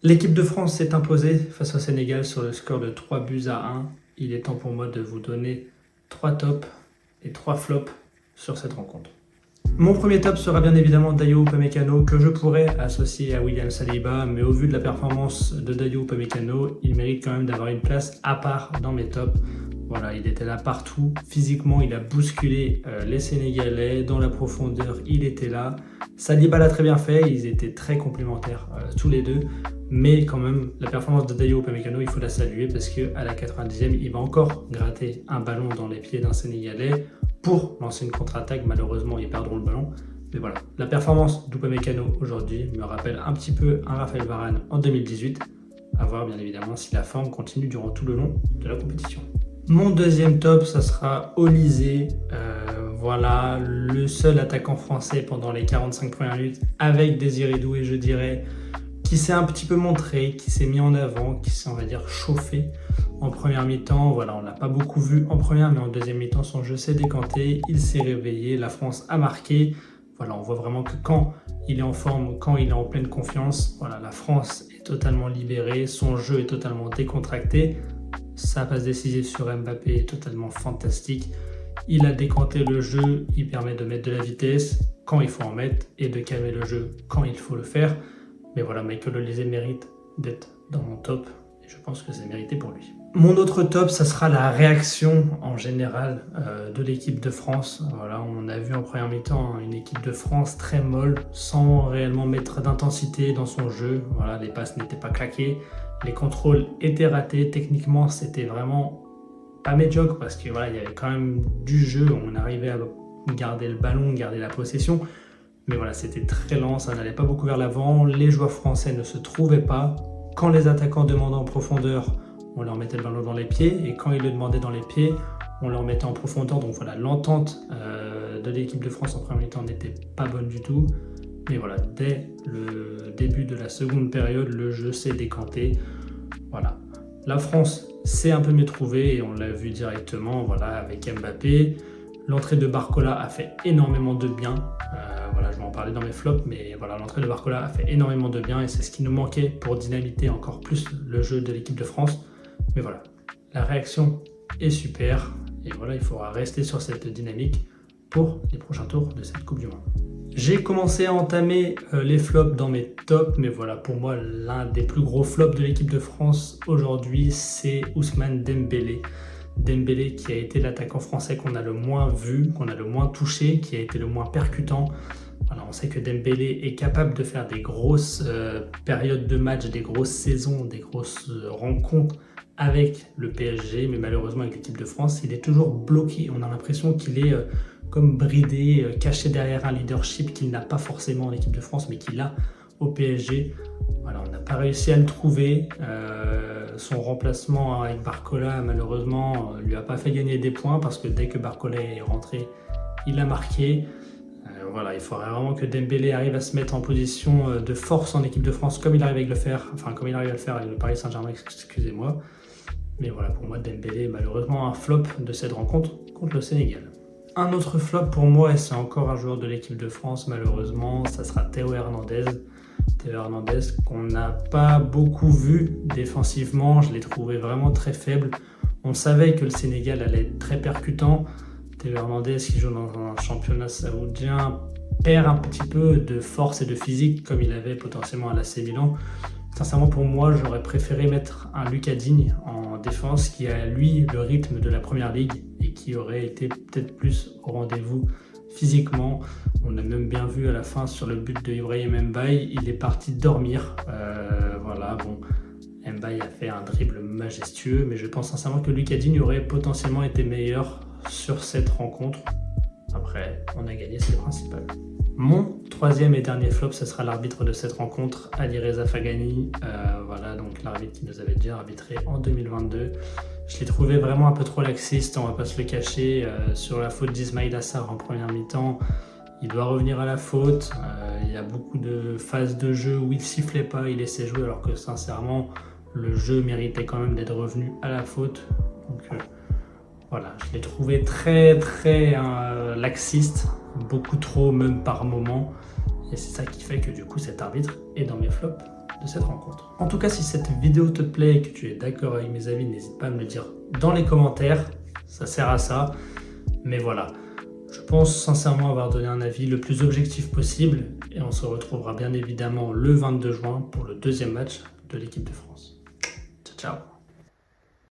L'équipe de France s'est imposée face au Sénégal sur le score de 3 buts à 1. Il est temps pour moi de vous donner 3 tops et 3 flops sur cette rencontre. Mon premier top sera bien évidemment Dayot Upamecano, que je pourrais associer à William Saliba, mais au vu de la performance de Dayot Upamecano, il mérite quand même d'avoir une place à part dans mes tops. Voilà, il était là partout. Physiquement, il a bousculé les Sénégalais. Dans la profondeur, il était là. Saliba l'a très bien fait. Ils étaient très complémentaires tous les deux. Mais quand même, la performance de Dayot Upamecano, il faut la saluer parce qu'à la 90e, il va encore gratter un ballon dans les pieds d'un Sénégalais pour lancer une contre-attaque. Malheureusement, ils perdront le ballon. Mais voilà, la performance d'Upamecano aujourd'hui me rappelle un petit peu un Raphaël Varane en 2018. À voir bien évidemment si la forme continue durant tout le long de la compétition. Mon deuxième top, ça sera Olysée. Voilà, le seul attaquant français pendant les 45 premières minutes avec Désiré Doué, je dirais, qui s'est un petit peu montré, qui s'est mis en avant, qui s'est, on va dire, chauffé en première mi-temps. Voilà, on ne l'a pas beaucoup vu en première, mais en deuxième mi-temps, son jeu s'est décanté, il s'est réveillé, la France a marqué. Voilà, on voit vraiment que quand il est en forme, quand il est en pleine confiance, voilà, la France est totalement libérée, son jeu est totalement décontracté. Sa passe décisive sur Mbappé est totalement fantastique. Il a décanté le jeu, il permet de mettre de la vitesse quand il faut en mettre et de calmer le jeu quand il faut le faire. Mais voilà, Michael Olysée mérite d'être dans mon top et je pense que c'est mérité pour lui. Mon autre top, ça sera la réaction en général de l'équipe de France. Voilà, on a vu en première mi-temps une équipe de France très molle, sans réellement mettre d'intensité dans son jeu. Voilà, les passes n'étaient pas claquées, les contrôles étaient ratés. Techniquement, c'était vraiment pas médiocre parce que voilà, il y avait quand même du jeu. On arrivait à garder le ballon, garder la possession. Mais voilà, c'était très lent, ça n'allait pas beaucoup vers l'avant. Les joueurs français ne se trouvaient pas. Quand les attaquants demandaient en profondeur, on leur mettait le ballon dans les pieds. Et quand ils le demandaient dans les pieds, on leur mettait en profondeur. Donc voilà, l'entente de l'équipe de France en première mi-temps n'était pas bonne du tout. Mais voilà, dès le début de la seconde période, le jeu s'est décanté. Voilà, la France s'est un peu mieux trouvée et on l'a vu directement, voilà, avec Mbappé. L'entrée de Barcola a fait énormément de bien. Voilà, je vais en parler dans mes flops, mais voilà, l'entrée de Barcola a fait énormément de bien et c'est ce qui nous manquait pour dynamiter encore plus le jeu de l'équipe de France. Mais voilà, la réaction est super et voilà, il faudra rester sur cette dynamique pour les prochains tours de cette Coupe du Monde. J'ai commencé à entamer les flops dans mes tops, mais voilà, pour moi, l'un des plus gros flops de l'équipe de France aujourd'hui, c'est Ousmane Dembélé. Dembélé qui a été l'attaquant français qu'on a le moins vu, qu'on a le moins touché, qui a été le moins percutant. Voilà, on sait que Dembélé est capable de faire des grosses périodes de match, des grosses saisons, des grosses rencontres avec le PSG, mais malheureusement avec l'équipe de France, il est toujours bloqué. On a l'impression qu'il est comme bridé, caché derrière un leadership qu'il n'a pas forcément en équipe de France, mais qu'il a au PSG. Voilà, on n'a pas réussi à le trouver. Son remplacement avec Barcola, malheureusement, lui a pas fait gagner des points parce que dès que Barcola est rentré, il a marqué. Voilà, il faudrait vraiment que Dembélé arrive à se mettre en position de force en équipe de France comme il arrive à le faire, comme il arrive à le faire avec le Paris Saint-Germain, excusez-moi. Mais voilà, pour moi, Dembélé est malheureusement un flop de cette rencontre contre le Sénégal. Un autre flop pour moi, et c'est encore un joueur de l'équipe de France, malheureusement, ça sera Théo Hernandez. Théo Hernandez qu'on n'a pas beaucoup vu défensivement, je l'ai trouvé vraiment très faible. On savait que le Sénégal allait être très percutant. Théo Hernandez qui joue dans un championnat saoudien perd un petit peu de force et de physique comme il avait potentiellement à l'AC Milan. Sincèrement, pour moi, j'aurais préféré mettre un Lucas Digne en défense qui a, lui, le rythme de la Première Ligue et qui aurait été peut-être plus au rendez-vous physiquement. On a même bien vu à la fin sur le but de Ibrahim Mbaye, il est parti dormir. Voilà, bon, Mbaye a fait un dribble majestueux, mais je pense sincèrement que Lucas Digne aurait potentiellement été meilleur sur cette rencontre. Après, on a gagné, c'est le principal. Mon troisième et dernier flop, ce sera l'arbitre de cette rencontre, Alireza Fagani. Voilà, donc l'arbitre qui nous avait déjà arbitré en 2022. Je l'ai trouvé vraiment un peu trop laxiste, on va pas se le cacher. Sur la faute d'Ismaïla Sarr en première mi-temps, il doit revenir à la faute. Il y a beaucoup de phases de jeu où il sifflait pas, il laissait jouer, alors que sincèrement, le jeu méritait quand même d'être revenu à la faute. Donc voilà, je l'ai trouvé très laxiste, beaucoup trop même par moment. Et c'est ça qui fait que du coup cet arbitre est dans mes flops de cette rencontre. En tout cas, si cette vidéo te plaît et que tu es d'accord avec mes avis, n'hésite pas à me le dire dans les commentaires, ça sert à ça. Mais voilà, je pense sincèrement avoir donné un avis le plus objectif possible et on se retrouvera bien évidemment le 22 juin pour le deuxième match de l'équipe de France. Ciao, ciao.